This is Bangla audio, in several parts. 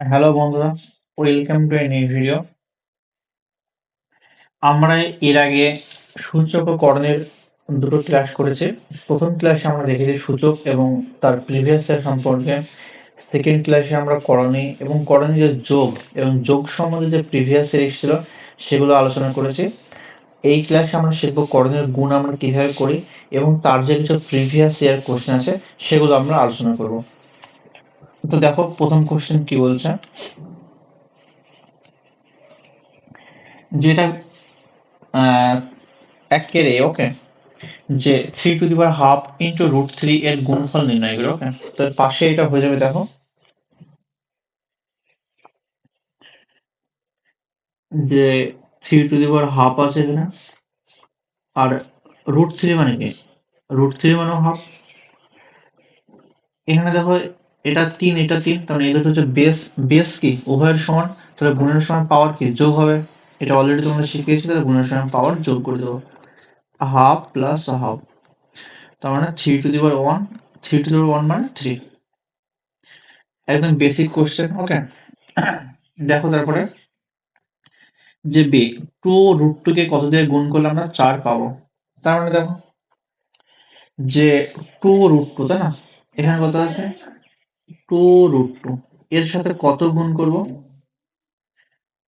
হ্যালো বন্ধুরা, welcome to a new video. আমরা এর আগে সূচক ও করণের দুটো ক্লাস করেছি। প্রথম ক্লাসে আমরা দেখেছি সূচক এবং তার প্রিভিয়াস ইয়ার সম্পর্কে। সেকেন্ড ক্লাসে আমরা করণী এবং করণী যে যোগ এবং যোগ সম্বন্ধে যে প্রিভিয়াস ইয়ার এসেছিল সেগুলো আলোচনা করেছি। এই ক্লাসে আমরা শিখব করণের গুণ আমরা কিভাবে করি এবং তার যে কিছু প্রিভিয়াস ইয়ার কোশ্চেন আছে সেগুলো আমরা আলোচনা করব। তো দেখো প্রথম কোশ্চেন কি বলছে, যেটা একেবারে ওকে, যে 3 two the power half into √3 এর গুণফল নির্ণয় করো। ওকে, তো পাশে এটা হয়ে যাবে। দেখো যে 3 টু দি পাওয়ার হাফ আছে এখানে, আর √3 মানে কি, √3 মানে হাফ। এখানে দেখো এটা 3 এটা 3, তার মানে এই দুটো হচ্ছে বেস। বেস কি উভয়ের সমান, তাহলে গুণের সময় পাওয়ার কি যোগ হবে। এটা অলরেডি তোমরা শিখিয়েছি, তাহলে গুণের সময় পাওয়ার যোগ করে দেবো। হাফ প্লাস হাফ, তার মানে 3 two the power 1, 3 two the পাওয়ার 1 মানে 3। একদম বেসিক কোশ্চেন। ওকে, দেখো তারপরে যে 2√2 কে কত দিয়ে গুণ করলে আমরা 4 পাবো। তার মানে দেখো যে 2√2, তাই না, এখানে কত আছে 2√2, এর সাথে কত গুণ করব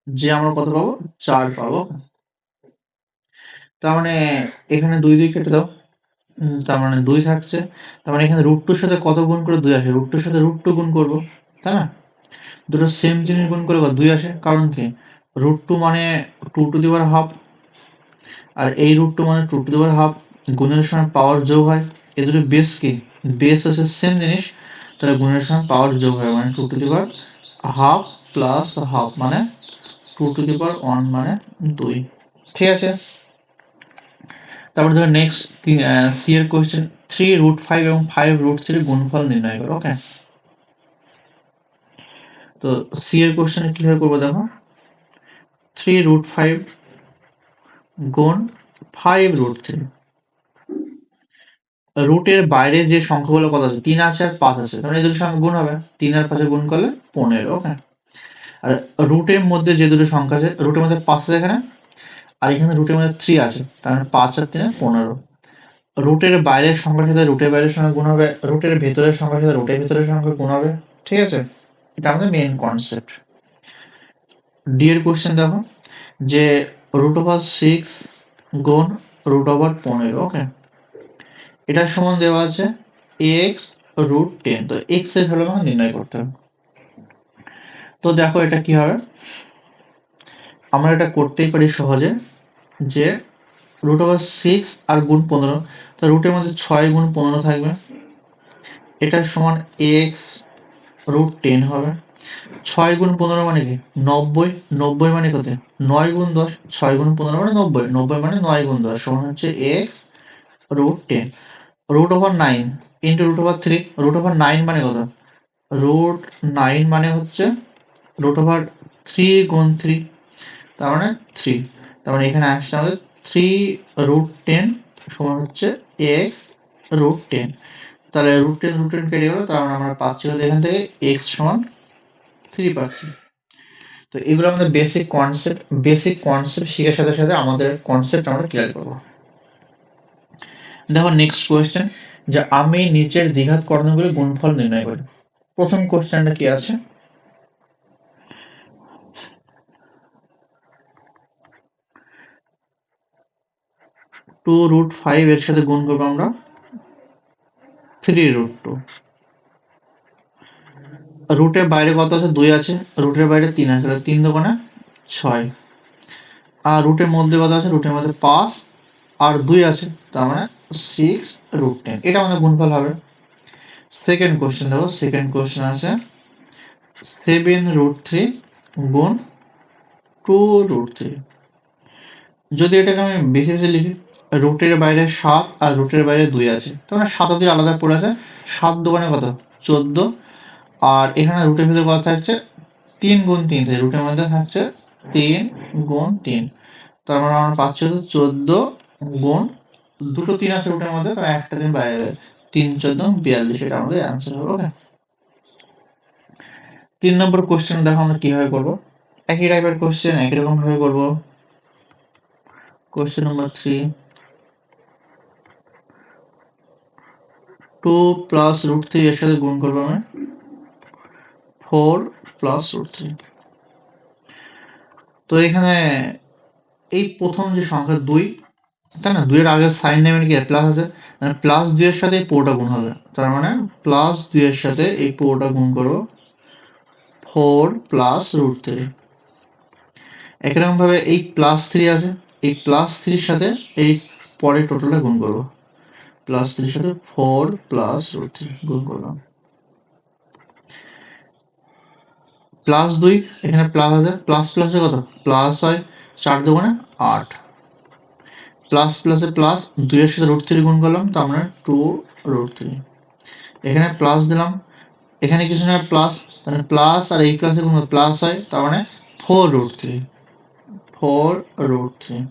যে আমরা কত পাবো 4 পাবো। তার মানে এখানে 2 2 কেটে দাও, তার মানে 2 থাকছে। তার মানে এখানে √2 এর সাথে কত গুণ করে 2 আসে, √2 এর সাথে √2 গুণ করব, তাই না। দুটো সেম জিনিস গুণ করে 2 আসে, কারণ কি √2 মানে 2 টু দি পাওয়ার হাফ, আর এই √2 মানে 2 টু দি পাওয়ার হাফ। গুণের সময় পাওয়ার যোগ হয়, এ দুটো বেস কি, বেস হচ্ছে সেম জিনিস, তাহলে গুণের সময় পাওয়ার যোগ হয়, মানে 2 to the power half plus half মানে 2 টু দি পাওয়ার 1 মানে 2। ঠিক আছে, তারপর ধরো নেক্সট সি এর কোশ্চেন, 3√5 এবং 5√3 গুণফল নির্ণয় করো। ওকে, তো সি এর কোশ্চেন কিভাবে করবো দেখো, 3√5 গুণ 5√3। রুটের বাইরে যে সংখ্যাগুলো কত আছে, 3 আছে আর 5 আছে, তাহলে এই দুটো সংখ্যা গুণ হবে, 3 আর 5 গুণ করলে 15। ওকে, আর রুটের মধ্যে যে দুটো সংখ্যা আছে, রুটের মধ্যে 5 আছে এখানে, আর এখানে রুটের মধ্যে 3 আছে, তার মানে 5 আর 3 15। রুটের বাইরের সংখ্যার সাথে রুটের বাইরের সংখ্যা গুণ হবে, রুটের ভেতরের সংখ্যার সাথে রুটের ভেতরের সংখ্যা গুণ হবে। ঠিক আছে, এটা আমাদের মেইন কনসেপ্ট। ডি এর কোশ্চেন দেখো, যে √6 গুণ √15। ওকে, এটার সমান দেওয়া আছে x√10, তো x এর ভ্যালু আমাকে নির্ণয় করতে হবে। তো দেখো এটা কি হবে, আমরা এটা করতেই পারি সহজে, যে √6 আর গুণ 15, তো রুটের মধ্যে 6 গুণ 15 থাকবে, এটার সমান x√10 হবে। 6 গুণ 15 মানে কি 90, 90 মানে কত 9 গুণ 10, 6 গুণ 15 মানে 90, 90 মানে 9 গুণ 10 সমান হচ্ছে x√10। √9 ইন্টু √3, √9 মানে কত, √9 মানে হচ্ছে √3 গুণ 3, তার মানে 3। তার মানে এখানে আসছে আমাদের 3√10 সমান হচ্ছে x√10। তাহলে √10 কেটে গেল, তার মানে আমরা পাচ্ছি হচ্ছে এখান থেকে x সমান 3 পাচ্ছি। তো এগুলো আমাদের বেসিক কনসেপ্ট শেখার সাথে সাথে আমাদের কনসেপ্ট আমরা ক্লিয়ার করবো। দেখো নেক্সট কোয়েশ্চেন, যে আমি নিচের দ্বিঘাত কর্ণগুলির গুণফল নির্ণয় করি। প্রথম কোশ্চেনটা কি আছে, 2√5 এর সাথে গুণ করবো আমরা 3√2। রুটের বাইরে কত আছে, 2 আছে, রুটের বাইরে 3 আছে, তাহলে 3 দোকানে 6। আর রুটের মধ্যে কত আছে, রুটের মধ্যে 5 আর 2 আছে, তার মানে 6√10, এটা আমাদের গুণফল হবে। সেকেন্ড কোশ্চেন দেখো, সেকেন্ড কোশ্চেন আছে 7√3 গুণ 2√3। যদি এটাকে আমি বেশি বেশি লিখি, রুটের বাইরে 7 আর রুটের বাইরে 2 আছে, তার মানে 7 দিয়ে আলাদা পড়ে আছে, 7 দোকানে কত 14। আর এখানে রুটের ভিতরে কত থাকছে 3 গুণ 3 থাকে, রুটের মধ্যে থাকছে 3 গুণ 3, তার মানে আমরা পাচ্ছি হচ্ছে 14 গুণ, দুটো 3 আছে রুটের মধ্যে, তার একটা 3 বাইরে যাবে, 3 14 42, এটা আমাদের অ্যান্সার হবে। ওকে, 3 নম্বর কোশ্চেন দেখো আমরা কিভাবে করব। একই টাইপের কোশ্চেন একই রকম ভাবে করব। কোশ্চেন নাম্বার 3, 2 প্লাস রুট 3 এর সাথে গুণ করবো আমরা 4 প্লাস রুট 3। তো এখানে এই প্রথম যে সংখ্যা 2, তাই না, 2 এর আগের সাইন নেমে কি প্লাস আছে, মানে প্লাস 2 এর সাথে এই পুরোটা গুণ হবে, তার মানে প্লাস 2 এর সাথে এই পুরোটা গুণ করব 4 প্লাস রুট 3। একরকম ভাবে এই প্লাস 3 আছে, এই প্লাস 3 এর সাথে এই পরের টোটালটা গুণ করব, প্লাস 3 এর সাথে 4 প্লাস রুট 3 গুণ করলাম। প্লাস 2 এখানে প্লাস আছে, প্লাস প্লাসে কত প্লাস হয়, 4 দুগুণে 8, প্লাস প্লাসে প্লাস, 2 এর সাথে রুট 3 গুণ করলাম, তার মানে 2 রুট 3। এখানে প্লাস দিলাম, এখানে কিছু না প্লাস, মানে প্লাস আর এই প্লাসে গুণ প্লাস হয়, তার মানে 4 রুট 3, 4 রুট 3।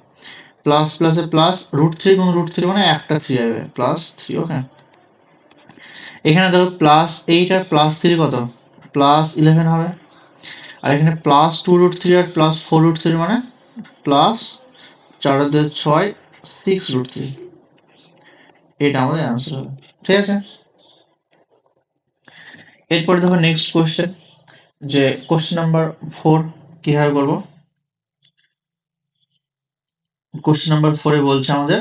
প্লাস প্লাসে প্লাস, রুট 3 গুণ রুট 3 মানে একটা 3 হবে, প্লাস 3। ওকে, এখানে দেখো প্লাস 8 আর প্লাস 3 কত, প্লাস 11 হবে। আর এখানে প্লাস 2 রুট 3 আর প্লাস 4 রুট 3 মানে প্লাস 4 আর 2 6, 6 রুট 3। এটা আমাদের অ্যান্সার হবে। ঠিক আছে, এরপরে দেখো নেক্সট কোশ্চেন, যে কোশ্চেন নাম্বার 4 কিভাবে করবো। কোশ্চেন নাম্বার 4 এ বলছে আমাদের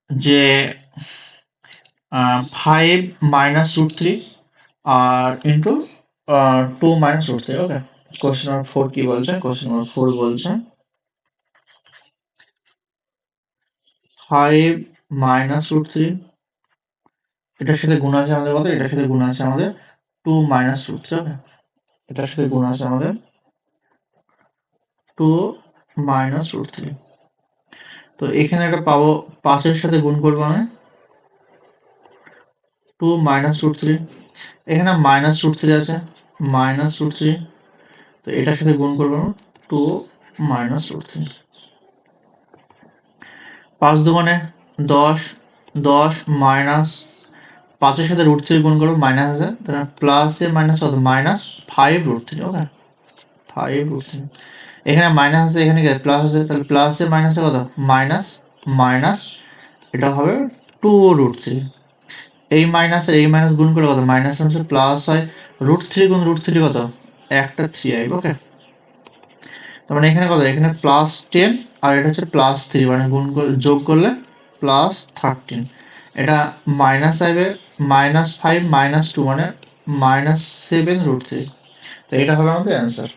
যে 5 মাইনাস রুট 3 আর ইন্টু 2 মাইনাস রুট 3। ওকে, কোশ্চেন নাম্বার 4 কি বলছে, কোশ্চেন নাম্বার 4 বলছে 5 মাইনাস রুট 3, এটার সাথে গুণ আছে আমাদের কত, এটার সাথে গুণ আছে আমাদের 2 মাইনাস রুট 3। ওকে, এটার সাথে গুণ আছে আমাদের 2 মাইনাস রুট 3। তো এখানে একটা পাবো, 5 এর সাথে গুণ করবো আমি 2 মাইনাস রুট 3, এখানে মাইনাস রুট 3 আছে, মাইনাস রুট 3, তো এটার সাথে গুণ করবো 2 মাইনাস রুট 3। 5 দুগুণে 10, 10 মাইনাস 5 এর সাথে রুট 3 গুণ করবো, মাইনাস আছে, তাহলে প্লাস এ মাইনাস কত, মাইনাস 5 রুট 3। ওকে, 5 রুট 3, এখানে মাইনাস আছে, এখানে প্লাস আছে, তাহলে প্লাস এ মাইনাস কত, মাইনাস, মাইনাস, এটা হবে 2 রুট 3। এই মাইনাস আর এই মাইনাস গুণ করে কত, মাইনাস মাইনাস প্লাস হয়, রুট 3 গুণ রুট 3 কত, একটা 3 আসবে। ওকে, তার মানে এখানে কত, এখানে প্লাস 10 আর এটা হচ্ছে প্লাস 3, মানে গুণ যোগ করলে প্লাস 13। এটা মাইনাস আসবে, মাইনাস 5 মাইনাস 2 মানে মাইনাস 7 রুট 3। তো এটা হবে আমাদের অ্যান্সার।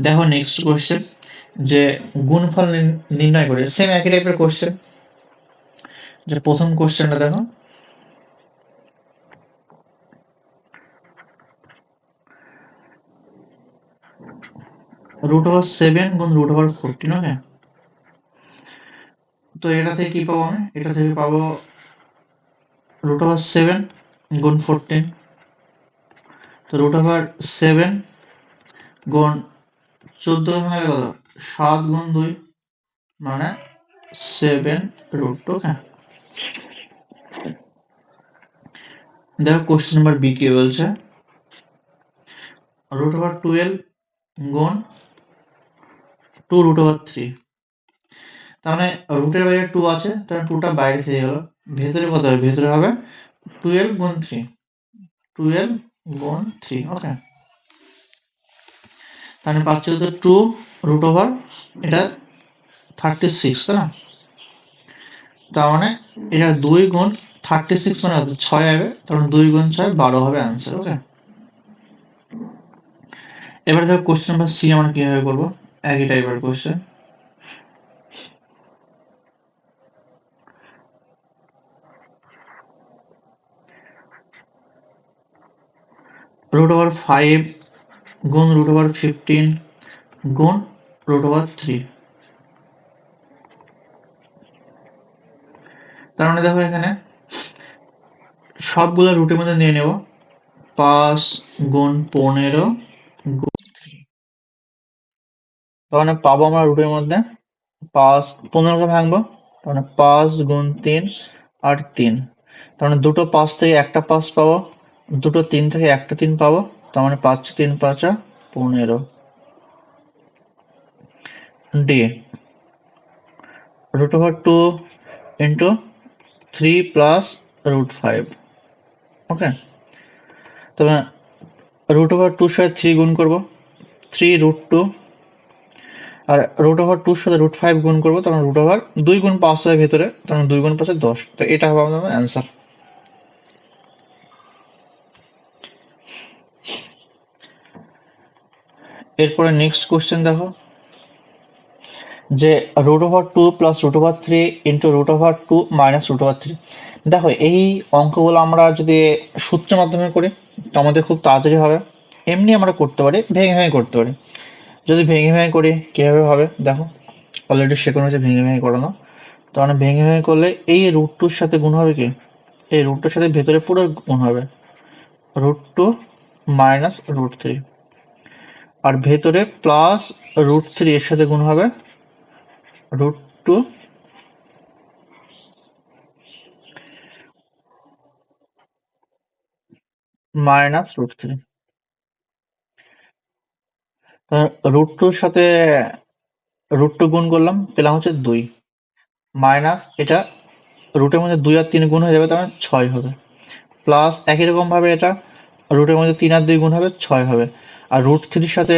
দেখো নেক্সট কোশ্চেন, যে গুণফল নির্ণয় করে, সেম একই টাইপের কোশ্চেন। যে প্রথম কোশ্চেনটা দেখো, রুট ওভার 7 গুণ রুট ওভার 14। ওকে, তো এটা থেকে কি পাবো আমি, এটা থেকে পাবো রুট ওভার 7 গুণ 14, তো রুট ওভার 7 গুণ 14 হবে কত, 7 গুণ 2 মানে 7 রুট। ওকে, দেখো কোশ্চেন নাম্বার বি কি বলছে, রুট ওভার 12 গুণ 2 রুট ওভার 3। তার মানে রুটের বাইরে 2 আছে, তাহলে 2টা বাইরে থেকে গেল, ভেতরে কত হবে, ভেতরে হবে 12 গুণ 3, 12 গুণ 3। ওকে, তাহলে পাচ্ছি হচ্ছে 2 রুট ওভার, এটা 36, তাই না, তার মানে এটা 2 গুণ 36 মানে 6 হবে, তখন 2 গুণ 6 12 হবে অ্যান্সার। ওকে, এবার দেখো কোশ্চেন নাম্বার সি আমরা কিভাবে করবো, একই টাইপের কোশ্চেন। রুট ওভার 5 গুণ রুট ওভার 15 গুণ রুট ওভার 3। তার মানে দেখো এখানে সবগুলো রুটের মধ্যে নিয়ে নেব, 5 গুণ 15 গুণ 3, তার মানে পাবো আমরা রুটের মধ্যে 5, 15কে ভাঙবো, তার মানে 5 গুণ 3 আর 3, তার মানে দুটো 5 থেকে একটা 5 পাবো, দুটো 3 থেকে একটা 3 পাবো, তার মানে 5 3 5 15। D √2 into 3 plus √5। ওকে, তবে √2 সাথে 3 গুণ করবো, 3√2, আর √2 সাথে √5 গুণ করবো, তখন √2 গুণ 5 হয় ভেতরে, তখন 2 গুণ 5 10। তো এটা হবে আমাদের অ্যান্সার। এরপরে নেক্সট কোশ্চেন দেখো, যে √2 প্লাস √3 ইন্টু √2 মাইনাস √3। দেখো এই অঙ্কগুলো আমরা যদি সূত্রের মাধ্যমে করি তো আমাদের খুব তাড়াতাড়ি হবে। এমনি আমরা করতে পারি, ভেঙে ভেঙে করতে পারি। যদি ভেঙে ভেঙে করি কিভাবে হবে দেখো, অলরেডি শেখানো হয়েছে ভেঙে ভেঙে করানো। তো মানে ভেঙে ভেঙে করলে এই √2 সাথে গুণ হবে কি, এই √2 সাথে ভেতরে পুরো গুণ হবে, √2 মাইনাস √3, আর ভেতরে প্লাস √3 এর সাথে গুণ হবে √2 মাইনাস √3। √2 এর সাথে √2 গুণ করলাম, পেলাম হচ্ছে 2, মাইনাস এটা রুটের মধ্যে 2 আর 3 গুণ হয়ে যাবে, তার মানে 6 হবে, প্লাস একই রকম ভাবে এটা রুটের মধ্যে 3 আর 2 গুণ হবে, 6 হবে, আর √3 সাথে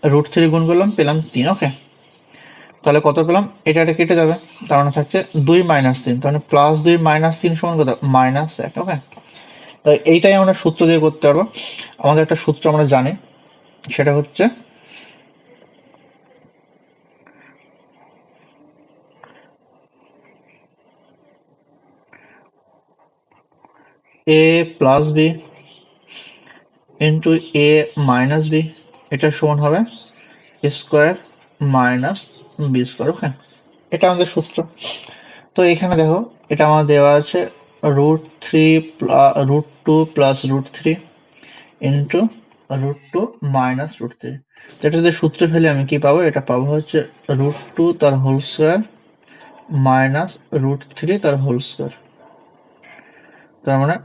√3 গুণ করলাম, পেলাম 3। ওকে, তাহলে কত পেলাম, এটা এটা কেটে যাবে, তার মানে থাকছে 2 মাইনাস 3, তাহলে +2 মাইনাস 3 সমান কত, -1। ওকে, তাই এইটাই আমরা সূত্র দিয়ে করতে পারবো। আমাদের একটা সূত্র আমরা জানি, সেটা হচ্ছে a plus B into a minus B, এটা সমান হবে square minus B square. Okay, এটা আমাদের সূত্র। তো এখানে দেখো, এটা আমার দেওয়া আছে √2 প্লাস √3 ইন্টু √2 মাইনাস √3। তো এটা যদি সূত্রে ফেলে আমি কি পাবো, এটা পাবো হচ্ছে √2 তার হোল স্কোয়ার মাইনাস √3 তার হোল স্কোয়ার, তার মানে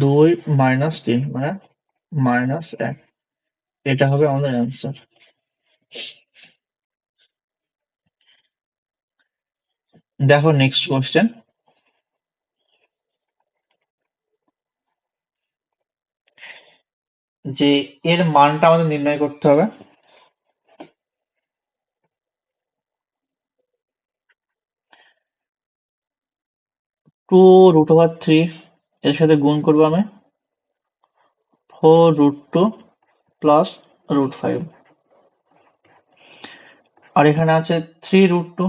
2 মাইনাস 3 মানে -1। এটা হবে আমাদের অ্যান্সার। দেখো নেক্সট কোশ্চেন, যে এর মানটা আমাদের নির্ণয় করতে হবে। 2√3 এর সাথে গুণ করবো আমি 4√2 প্লাস √5, আর এখানে আছে 3√2,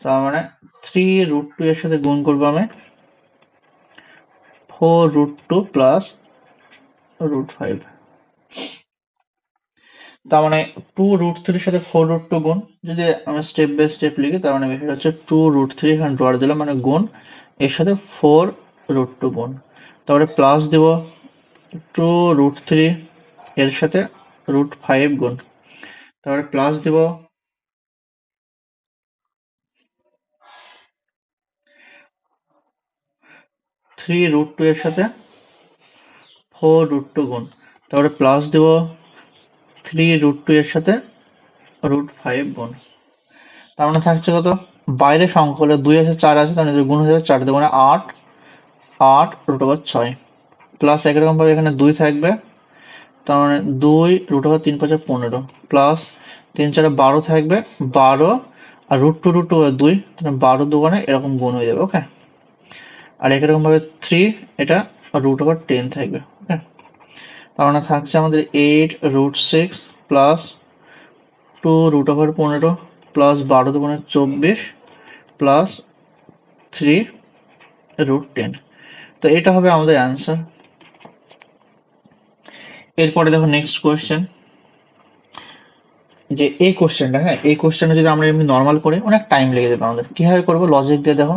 তার মানে 3√2 এর সাথে গুণ করবো আমি 4√2 প্লাস √5, তার মানে 2√3 এর সাথে 4√2 গুণ। যদি আমি স্টেপ বাই স্টেপ লিখি, তার মানে এটা হচ্ছে 2√3, এখানে ডট দিলাম মানে গুণ, এর সাথে 4√2 গুণ, তারপরে প্লাস দেব 2√3 এর সাথে √5 গুণ, তারপরে প্লাস দেব 3√2 এর সাথে 4√2 গুণ, তারপরে প্লাস দেব 3√2 এর সাথে √5 গুণ। তার মানে থাকছে কত, বাইরে সংখ্যা হলে 2 আছে 4 আছে, তার মানে গুণ হয়ে যাবে 4 2 8, 8 √6, প্লাস একই রকম ভাবে এখানে 2 থাকবে, তার মানে 2 √3 5 15, প্লাস 3 4 12 থাকবে, 12, আর √2 2, 12 2 এরকম গুণ হয়ে যাবে। ওকে, আর একই রকম ভাবে 3, এটা √10 থাকবে। ওকে, তার মানে থাকছে আমাদের 8√6 প্লাস 2 √15 প্লাস 12 2 24 প্লাস 3√10। তো এটা হবে আমাদের অ্যান্সার। এরপরে দেখো নেক্সট কোয়েশ্চেন, যে এই কোশ্চেনটা, হ্যাঁ এই কোশ্চেনটা যদি আমরা এমনি নর্মাল করি অনেক টাইম লেগে যাবে আমাদের। কিভাবে করবো, লজিক দিয়ে দেখো,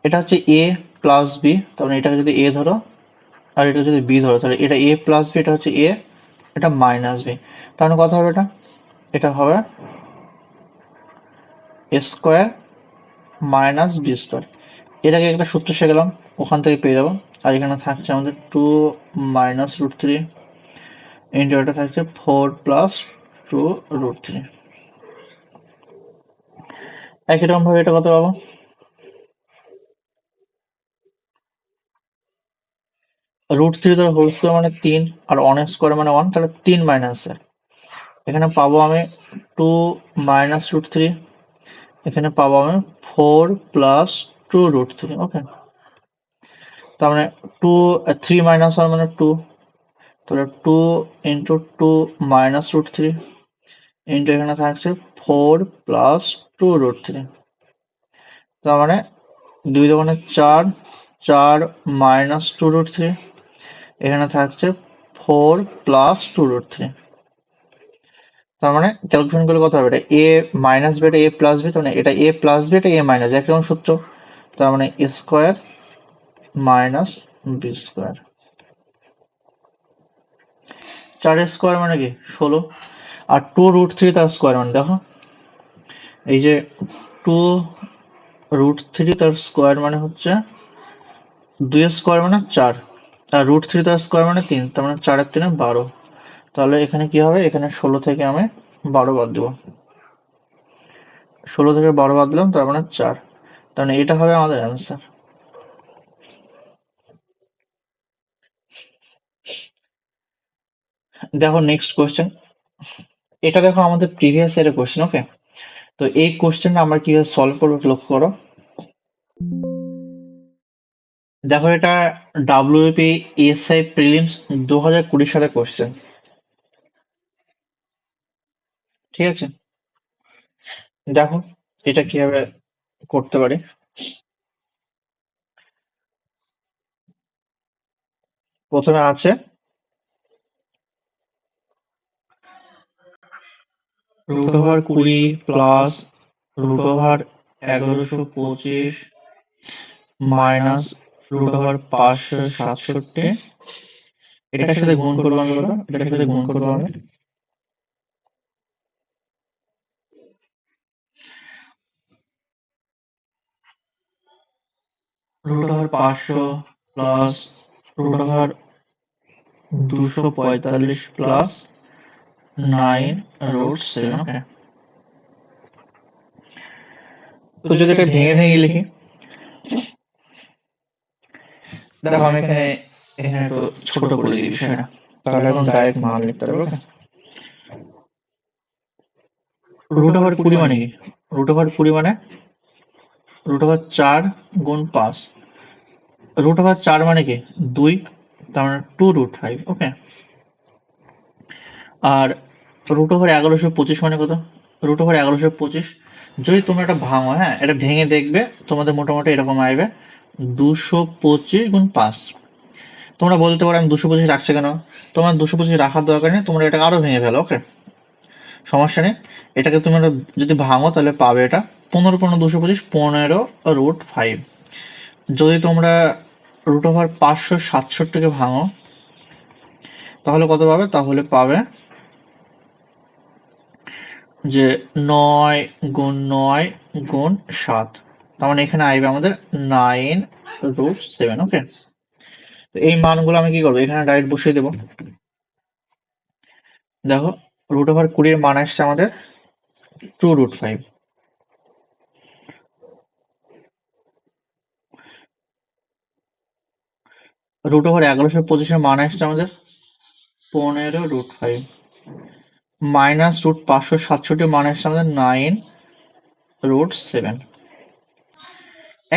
এটা হচ্ছে a প্লাস বি, তাহলে এটাকে যদি a ধরো আর এটা যদি b ধরো, তাহলে এটা a প্লাস বি, এটা হচ্ছে a, এটা মাইনাস বি, তাহলে কত হবে, এটা এটা হবে স্কোয়ার মাইনাস বি স্কোয়ার। এটাকে একটা সূত্র শিখলাম, ওখান থেকে পেয়ে যাবো। আর এখানে থাকছে আমাদের 2 মাইনাস রুট 3 ইন্টু এটা থাকছে 4 প্লাস 2 রুট 3। একই রকম ভাবে এটা কত পাবো? রুট 3 ধর হোল স্কোয়ার মানে 3 আর 1 স্কোয়ার মানে 1, তাহলে 3 মাইনাস এখানে পাবো আমি 2 মাইনাস রুট 3, এখানে পাবো আমি 4 প্লাস 2 রুট 3। ওকে, তার মানে 2 3 মাইনাস 1 মানে 2, তাহলে 2 ইন্টু 2 মাইনাস রুট 3 ইন্টু এখানে থাকছে 4 প্লাস 2 রুট 3। তার মানে 2 দোকানে 4, 4 মাইনাস 2 রুট 3, এখানে থাকছে 4 প্লাস 2 রুট 3। তার মানে ক্যালকুলেশন করলে কত হবে? এটা এ মাইনাস বি, এটা এ প্লাস বি, তার মানে এটা এ প্লাস বি, এটা এ মাইনাস, একরকম সূত্র। তার মানে A square minus B square. 4 square মানে কি 16, আর 2 রুট 3 তার স্কোয়ার মানে দেখো এই যে 2 রুট 3 তার স্কোয়ার মানে হচ্ছে 2 স্কোয়ার মানে 4, আর রুট 3 তার স্কোয়ার মানে 3, তার মানে 4 আর 3 12। তাহলে এখানে কি হবে? এখানে 16 থেকে আমি 12 বাদ দেবো, 16 থেকে 12 বাদ দিলাম, তার মানে 4। তার মানে এটা হবে আমাদের অ্যান্সার। দেখো নেক্সট কোশ্চেন, এটা দেখো আমাদের প্রিভিয়াস ইয়ারের কোশ্চেন। ওকে, তো এই কোশ্চেনটা আমরা কিভাবে সলভ করবো লক্ষ্য করো। দেখো এটা ডাব্লিউপি এসআই প্রিলিমস 2020 সালের কোশ্চেন, ঠিক আছে? দেখো এটা কিভাবে করতে পারি। প্রথমে আছে root over 20 plus root over 1125 minus root over 567। এটার সাথে গুণ করবো আমি, বলো এটার সাথে গুণ করবো আমি root over 500 plus root over 245 plus 9 root 7। Okay, তো যদি এটা ভেঙে ভেঙে লিখি, দেখো আমি এখানে এখানে একটু ছোট করে দিই বিষয়টা, তাহলে এখন ডাইরেক্ট মান লিখতে হবে। ওকে, রুট ওভার 20 মানে কি? রুট ওভার 20 মানে রুট ওভার 4 গুণ 5। রুট ওভার 4 মানে কি 2, তার মানে 2 রুট 5। ওকে, আর রুট ওভার 1125 মানে কত? রুট ওভার 1125 যদি তোমরা এটা ভাঙো, হ্যাঁ এটা ভেঙে দেখবে তোমাদের মোটামুটি এরকম আসবে 225 গুণ 5। তোমরা বলতে পারো আমি 225 রাখছি কেন? তোমার 225 রাখার দরকার নেই, তোমরা এটাকে আরো ভেঙে ফেলো। ওকে, সমস্যা নেই। এটাকে তুমি যদি ভাঙো তাহলে পাবে এটা 15 15 225 15 রুট 5। যদি তোমরা রুট ওভার 567 কে ভাঙো তাহলে কত পাবে? তাহলে পাবে যে 9 গুণ 9 গুণ 7, তার মানে এখানে আসবে আমাদের 9 রুট 7। ওকে, তো এই মানগুলো আমি কি করবো? এখানে ডাইরেক্ট বসিয়ে দেবো। দেখো রুট ওভার 20 মান আসছে আমাদের 2 রুট 5। রুট ওভার 1125 মান আসছে আমাদের 15 রুট 5, মাইনাস রুট 567 মান আসছে আমাদের 9 রুট 7।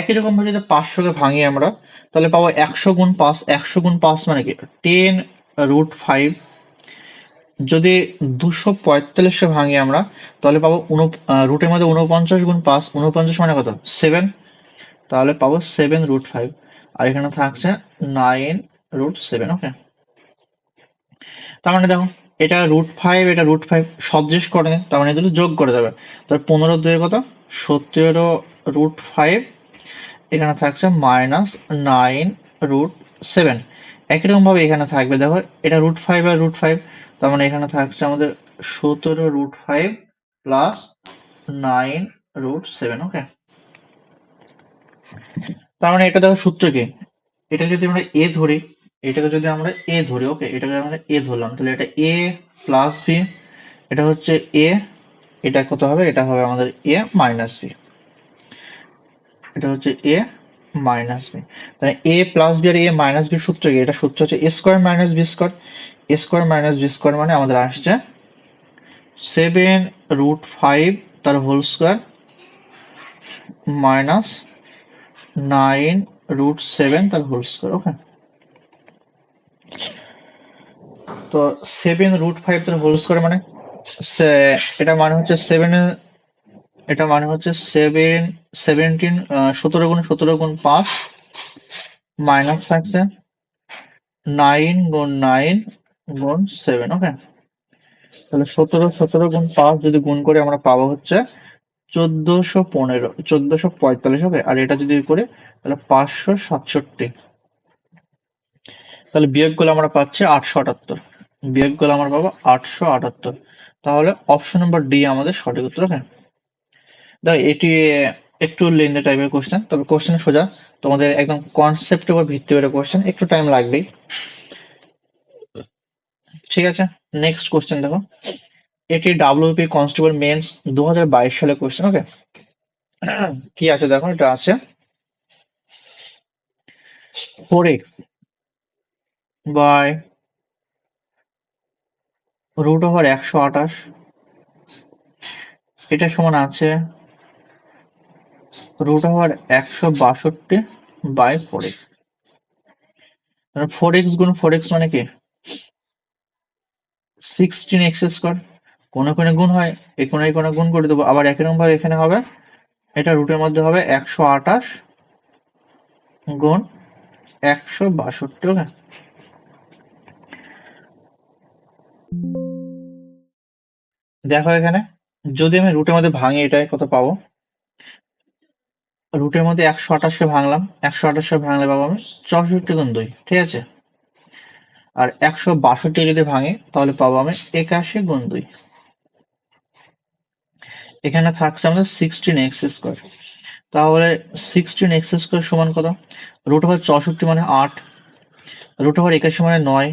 একই রকম ভাবে যদি 500 কে ভাঙি আমরা তাহলে পাবো 100 গুণ 5। 100 গুণ 5 মানে কি 10 রুট 5। যদি 245 কে ভাঙি আমরা তাহলে পাবো রুটের মধ্যে 49 গুণ 5, 49 মানে কত 7, তাহলে পাবো 7 রুট 5। আর এখানে থাকছে 9 রুট 7। ওকে, তার মানে দেখো এটা রুট 5, এটা রুট 5 সদৃশ করে, তার মানে এগুলো যোগ করে দেবে। তাহলে 15 2 কত 17 রুট 5, এখানে থাকছে মাইনাস 9 রুট 7। একই রকম ভাবে এখানে থাকবে, দেখো এটা রুট 5 আর রুট 5, তার মানে এখানে থাকছে আমাদের 17 রুট 5 প্লাস 9 রুট 7। ওকে, তার মানে এটা দেখো সূত্র কি এটা যদি আমরা এ ধরি, এটাকে যদি আমরা এ ধরি, ওকে, এটাকে আমরা এ ধরলাম, তাহলে এটা এ প্লাস বি, এটা হচ্ছে এ, এটা কত হবে, এটা হবে আমাদের এ মাইনাস বি, এটা হচ্ছে এ মাইনাস বি। তাহলে এ প্লাস বি আর এ মাইনাস বির সূত্র কি? এটা সূত্র হচ্ছে এ স্কোয়ার মাইনাস বি স্কোয়ার। এ স্কোয়ার মাইনাস বি স্কোয়ার মানে আমাদের আসছে 7√5 তার হোল স্কোয়ার মাইনাস 9√7 তার হোল স্কোয়ার, ওকে। তো 7√5 তার হোল স্কোয়ার মানে এটা মানে হচ্ছে এটা মানে হচ্ছে 17 গুণ 5 থাকছে 9 গুণ 7, ওকে। তাহলে 17 গুণ 5 যদি গুণ করে আমরা পাবো হচ্ছে 1445, ওকে। আর এটা যদি করে তাহলে 567, তাহলে বিয়োগ করলে আমরা পাচ্ছি 878, বিয়োগ করলে আমরা পাবো 878। তাহলে অপশন নাম্বার ডি আমাদের সঠিক উত্তর, ওকে। দেখ এটি একটু লেন্দি টাইপের কোশ্চেন, তবে কোশ্চেন সোজা, তোমাদের একদম কনসেপ্টের উপর ভিত্তি করে কোশ্চেন, একটু টাইম লাগবেই, ঠিক আছে। নেক্সট কোশ্চেন দেখো, এটি ডাব্লিউপি কনস্টেবল মেন্স 2022 সালে কোশ্চেন, ওকে। কি আছে দেখো, এটা আছে 4x বাই √128, এটা সমান আছে √162 বাই 4x। 4x গুণ 4x মানে কি 16x², কোনে কোনে গুণ হয়, এই কোনে গুণ করে দেবো, আবার একই রকম ভাবে এখানে হবে, এটা রুটের মধ্যে হবে 128 গুণ 162, ওকে। দেখো এখানে যদি আমি রুটের মধ্যে ভাঙি, এটাই কত পাবো, রুটের মধ্যে 128কে ভাঙলাম, 128কে ভাঙলে পাবো আমি 64 গুণ 2, ঠিক আছে। আর 162 যদি ভাঙি তাহলে পাবো আমি 81 গুণ 2। এখানে থাকছে আমাদের 16x², তাহলে 16x² সমান কত, √64 মানে 8, √81 মানে 9,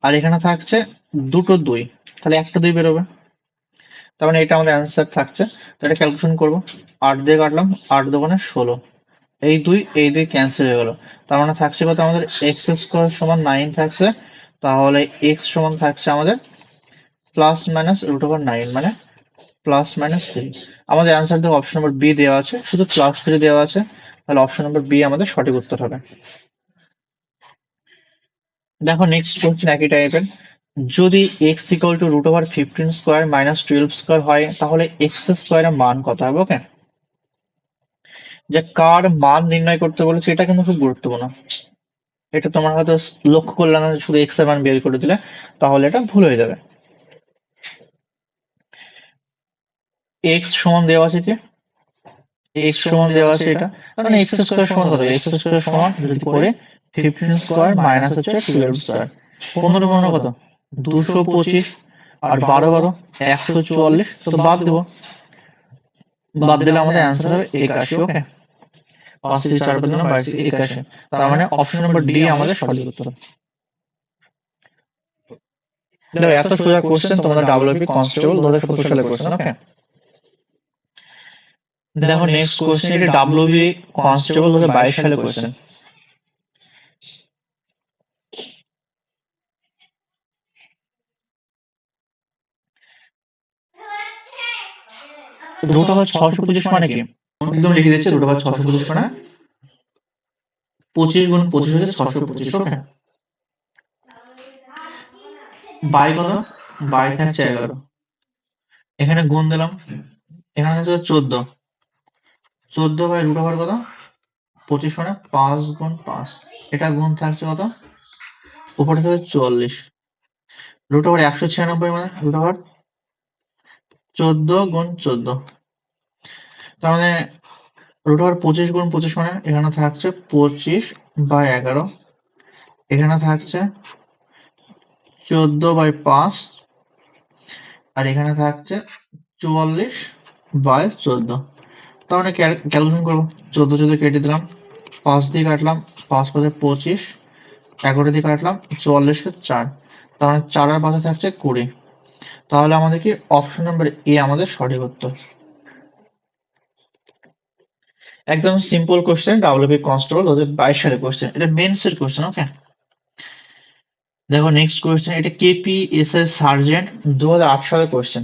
আর এখানে থাকছে দুটো 2, তাহলে একটা 2 বেরোবে, তার মানে এটা আমাদের অ্যান্সার থাকছে। তো এটা ক্যালকুলেশন করবো, 8 দিয়ে কাটলাম, 8 দোকানে 16, এই দুই ক্যান্সেল হয়ে গেল, তার মানে থাকছে কত আমাদের x² সমান 9 থাকছে, তাহলে x সমান থাকছে আমাদের প্লাস মাইনাস √9 মানে প্লাস মাইনাস 3। আমাদের অ্যান্সার দেখো অপশন নম্বর বি দেওয়া আছে, শুধু +3 দেওয়া আছে, তাহলে অপশন নম্বর বি আমাদের সঠিক উত্তর হবে। দেখো নেক্সট কোশ্চেন একই টাইপের, যদি x ইকুয়াল টু √15² মাইনাস 12² হয় তাহলে x² এর মান কত হবে, ওকে। যে কার মান নির্ণয় করতে বলেছে এটা কিন্তু খুব গুরুত্বপূর্ণ, এটা তোমার হয়তো লক্ষ্য করলে না, শুধু x এর মান বের করে দিলে তাহলে এটা ভুল হয়ে যাবে। x সমান দেওয়া আছে কি, x সমান দেওয়া আছে এটা, মানে x² সমান কত, x² সমান যদি করে 15² মাইনাস হচ্ছে 12², 15 কত 225, আর 12 144, তো বাদ দেবো, বাদ দিলে আমাদের অ্যান্সার হবে 81, ওকে। 5 থেকে 4 বাদ দিলাম 81, তার মানে অপশন নম্বর ডি আমাদের সঠিক উত্তর। দেখো এত সোজা কোশ্চেন তোমাদের ডাব্লিউপি কনস্টেবল 2017 সালে কোশ্চেন, ওকে। দেখো নেক্সট কোশ্চেন, এটা ডাব্লিউবি কনস্টেবল 2022 সালে কোশ্চেন, √625 মানে কি, একদম লিখে দিচ্ছে, √625 মানে 25 গুণ 25 হচ্ছে 625, ওকে। বাই কত, বাই থাকছে 11, এখানে গুণ দিলাম, এখানে থাকছে 14 বাই √, কত 25 মানে 5 গুণ 5, এটা গুণ থাকছে কত, উপরে থাকছে 44, √196 মানে √14 গুণ 14, তার মানে √25 গুণ 25 মানে এখানে থাকছে 25 বাই 11, এখানে থাকছে 14 বাই 5, আর এখানে থাকছে 44 বাই 14, তার মানে ক্যালকুলেশন করবো, 14 কেটে দিলাম, 5 দিয়ে কাটলাম, 5 5 25, 11 দিয়ে কাটলাম 44 কে 4, তাহলে 4 আর 5 থাকছে 20। তাহলে আমাদের কি অপশন নাম্বার এ আমাদের সঠিক উত্তর। একদম সিম্পল কোশ্চেন, ডাব্লিউবি কনস্টেবল 2022 সালের কোশ্চেন, এটা মেন্স এর কোশ্চেন। ওকে, দেখো নেক্সট কোশ্চেন, এটা কেপিএসএস সার্জেন্ট 2008 সালের কোশ্চেন।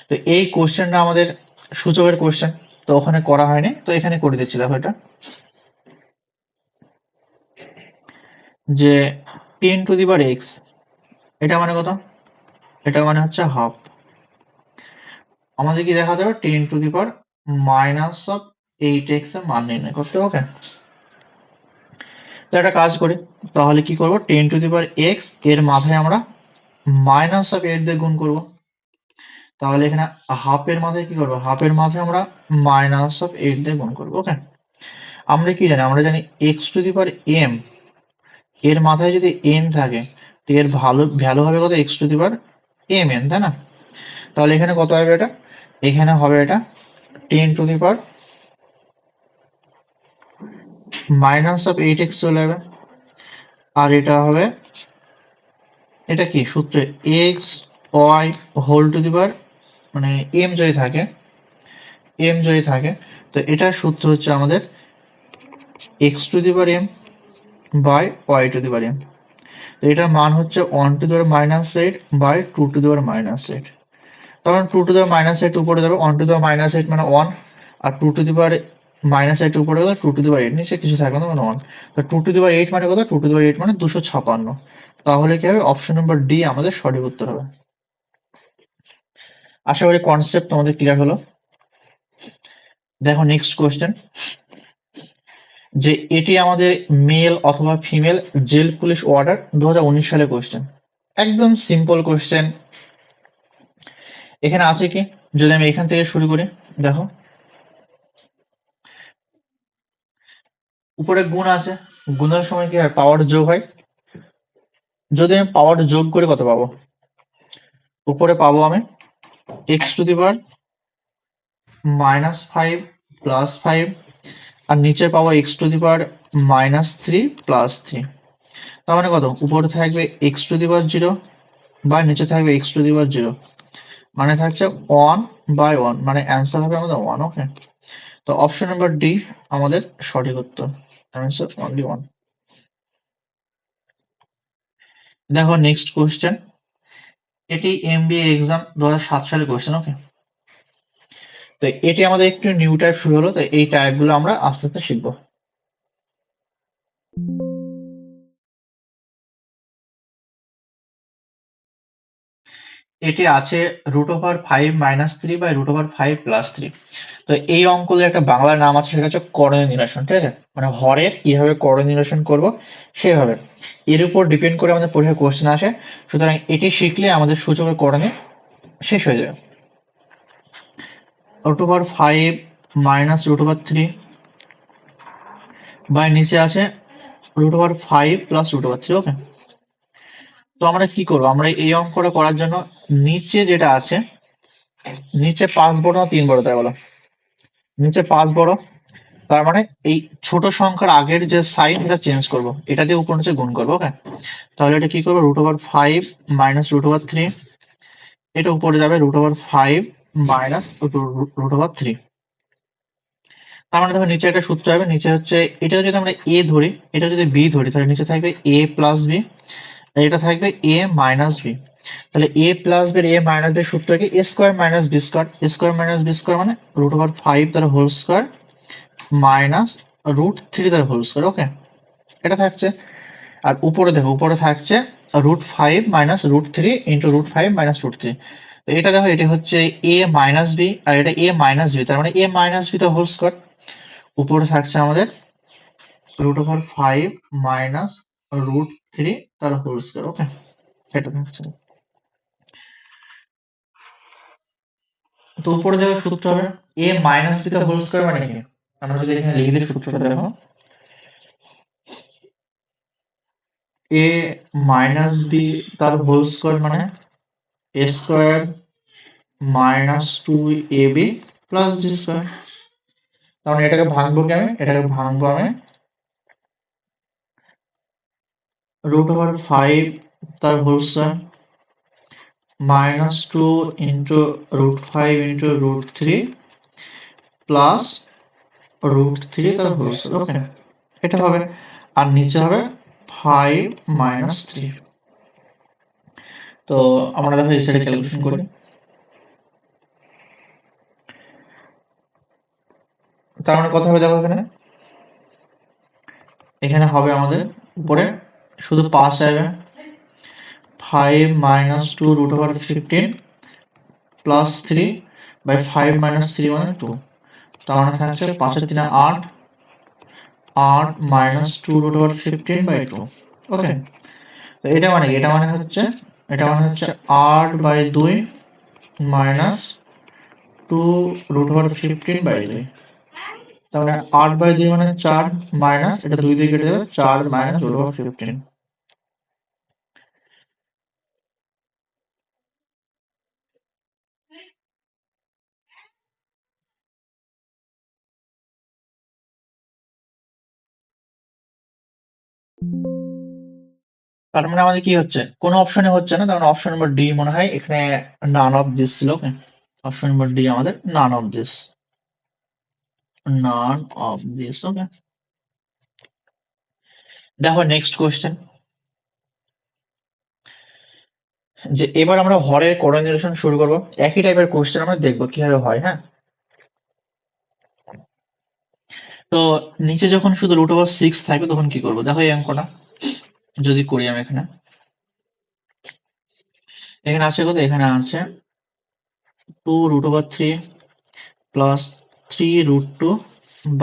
তো এই কোশ্চেনটা আমাদের সূচকের কোশ্চেন, তো ওখানে করা হয়নি, তো এখানে করে দিচ্ছি। দেখো এটা যে 10 টু দি পাওয়ার এক্স, এটা মানে কত? এটা মানে হচ্ছে হাফ। আমাদের কি দেখাতে হবে? 10 to the power minus of 8x এর মান নির্ণয় করতে। ওকে, তো একটা কাজ করি, তাহলে কি করব? 10 টু দি পাওয়ার এক্স এর মাথায় আমরা মাইনাস অফ 8 দিয়ে গুণ করব। তাহলে এখানে হাফের মাথায় কি করবো? হাফের মাথায় আমরা মাইনাস অফ 8 দিয়ে গুণ করবো। ওকে, আমরা কি জানি? আমরা জানি X to the power M এর মাথায় যদি এন থাকে, তো এর ভ্যালু হবে কত? X to the power M N, তাই না? তাহলে এখানে কত হবে? এটা এখানে হবে এটা 10 to the power minus of 8x চলে যাবে। আর এটা হবে, এটা কি সূত্র? X Y whole to the power, মানে এম যদি থাকে, তো এটার সূত্র হচ্ছে আমাদের X to the power M by Y to the power M. এটার মান হচ্ছে 1 to the power minus 8 by 2 to the power minus 8। তখন 2 টু দি পাওয়ার মাইনাস 8 উপরে যাবে, 1 টু দি পাওয়ার মাইনাস 8 মানে 1, আর 2 টু দি পাওয়ার মাইনাস 8 উপরে গেলে 2 টু দি পাওয়ার 8, নিচে কিছু থাকবে না, মানে 1। তো 2 টু দি পাওয়ার 8 মানে কত? 2 টু দি পাওয়ার 8 মানে 256। তাহলে কি হবে? অপশন নাম্বার ডি আমাদের সঠিক উত্তর হবে। আশা করি কনসেপ্ট তোমাদের ক্লিয়ার হলো। দেখো নেক্সট কোশ্চেন, যে এটি আমাদের মেল অথবা ফিমেল জেল পুলিশ অর্ডার 2019 সালে কোশ্চেন। একদম সিম্পল কোশ্চেন। এখানে আছে কি? যদি আমি এখান থেকে শুরু করি, দেখো উপরে গুণ আছে, গুণের সময় কি হয়? পাওয়ার যোগ হয়। যদি আমি পাওয়ার যোগ করে কত পাবো? উপরে পাবো আমি এক্স টু দি পাওয়ার -5 + 5, আর নিচে পাবো এক্স টু দি পাওয়ার -3 + 3। তার মানে কত? উপরে থাকবে এক্স টু দি পাওয়ার 0 বা নিচে থাকবে এক্স টু দি পাওয়ার 0, মানে থাকছে 1/1, মানে অ্যান্সার হবে আমাদের 1। ওকে, তো অপশন নাম্বার ডি আমাদের সঠিক উত্তর, অ্যান্সার অনলি 1। দেখো নেক্সট কোশ্চেন, এটি এমবিএ এক্সাম 2007 সালের কোশ্চেন। ওকে, তো এটি আমাদের একটু নিউ টাইপ শুরু হলো, তো এই টাইপ গুলো আমরা আস্তে আস্তে শিখবো। এটি আছে √5 - 3 √5 + 3। তো এই অঙ্কের একটা বাংলা নাম আছে, সেটা হচ্ছে করণীয় নিরসন। ঠিক আছে, মানে হরের কিভাবে করণীয় নিরসন করব সেভাবে, এর উপর ডিপেন্ড করে আমাদের পরীক্ষায় কোশ্চেন আসে। সুতরাং এটি শিখলে আমাদের সূচকের করণীয় শেষ হয়ে যাবে। √5 - √3 বাই নিচে আছে √5 + √3। ওকে, তো আমরা কি করবো? আমরা এই অঙ্কটা করার জন্য নিচে যেটা আছে, নিচে 5 বড় না 3 বড়, তাই বলো? নিচে 5 বড়, তার মানে এই ছোট সংখ্যার আগের যে সাইন এটা চেঞ্জ করব, এটা দিয়ে উপর নিচে গুণ করবো। ওকে, তাহলে এটা কি করবো? √5 - √3, এটা উপরে যাবে √5 - √3। তার মানে দেখো নিচে একটা সূত্র হবে, নিচে হচ্ছে, এটা যদি আমরা এ ধরি, এটা যদি বি ধরি, তাহলে নিচে থাকবে a + b, আর এটা থাকবে a - b। তাহলে a + b এর a - b সূত্র কি? a² - b², a² - b² মানে √5 তার হোল স্কয়ার মাইনাস √3 তার হোল স্কয়ার। ওকে, এটা থাকছে। আর উপরে দেখো, উপরে থাকছে √5 - √3 ইন্টু √5 - √3। তো এটা দেখো, এটা হচ্ছে a - b, আর এটা a - b, তার মানে a - b তার হোল স্কয়ার। উপরে থাকছে আমাদের √5 - √3 তার হোল স্কয়ার। ওকে, এটা থাকছে। তো উপরে দেখো সূত্র হবে a - b তার হোল স্কয়ার মানে কি? আমরা যদি এখানে লিখে দিই সূত্রটা, দেখো a - b তার হোল স্কয়ার মানে a² - 2ab + d²। তাহলে এটাকে ভাঙবো কি? আমি এটাকে ভাঙবো আমি রুট ওভার 5 তার whole square -2 into root 5 into root 3 plus root 3 তার হোল স্কয়ার। ওকে, এটা হবে। আর নিচে হবে 5 মাইনাস 3। তো আমরা দেখো এই সাইডে ক্যালকুলেশন করি। তার মানে কত হবে দেখো, এখানে হবে আমাদের উপরে শুধু পাস আসবে 5 minus 2 root over 15 plus 3 by 5 minus 3 মানে 2। তার মানে থাকছে 5 এর 3 8, 8 minus 2 root over 15 by 2। Okay, তো এটা মানে কি? এটা মানে হচ্ছে 8 by 2 minus 2 root over 15 by 2। তার মানে 8 বাই 2 মানে 4 মাইনাস এটা 2 দিয়ে কেটে যাবে 4 মাইনাস রুট ওভার 15। তার মানে আমাদের কি হচ্ছে? কোনো অপশনে হচ্ছে না, তার মানে অপশন নম্বর ডি মনে হয় এখানে নান অফ দিস ছিল। ওকে, অপশন নম্বর ডি আমাদের none of this, none of this. Okay, দেখো নেক্সট কোশ্চেন, যে এবার আমরা হরের কোঅর্ডিনেশন শুরু করব। একই টাইপের কোশ্চেন আমরা দেখবো কিভাবে হয়। হ্যাঁ, তো নিচে যখন শুধু রুট ওভার 6 থাকবে তখন কি করব? দেখো এই অঙ্কটা যদি করি আমি এখানে, এখানে আছে কত? এখানে আছে 2 root over 3 plus 3 root 2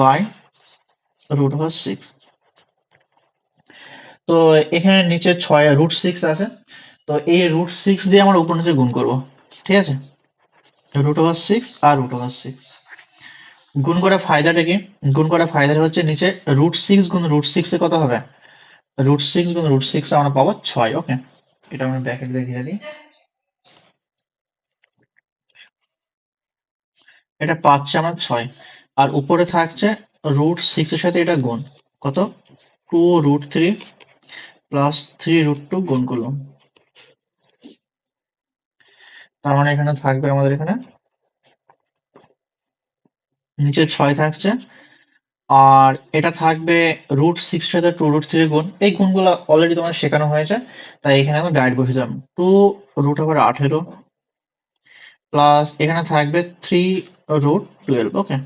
by root over 6। তো এখানে নিচে 6 রুট 6 আছে, তো এই রুট 6 দিয়ে আমরা উপর নিচে গুণ করব। ঠিক আছে, রুট ওভার 6 আর রুট ওভার 6 গুণ করে ফায়দাটা কি? গুণ করে ফায়দাটা হচ্ছে নিচে রুট 6 গুণ রুট 6 এ কত হবে? রুট 6 গুণ রুট 6 আমরা পাবো 6। ওকে, এটা আমরা ব্র্যাকেট দিয়ে লিখে দিই। এটা পাচ্ছে আমার 6, আর উপরে থাকছে রুট 6 এর সাথে এটা গুণ কত? 2 রুট 3 প্লাস 3 রুট 2 গুণ করলাম। তার মানে এখানে থাকবে আমাদের এখানে নিচে 6 থাকছে, আর এটা থাকবে রুট 6 এর সাথে 2 রুট 3 গুণ। এই গুণগুলো অলরেডি তোমার শেখানো হয়েছে, তাই এখানে আমি ডাইরেক্ট বসে দিলাম। 2 রুট ওভার 18 প্লাস এখানে থাকবে 3 রুট 12। ওকে,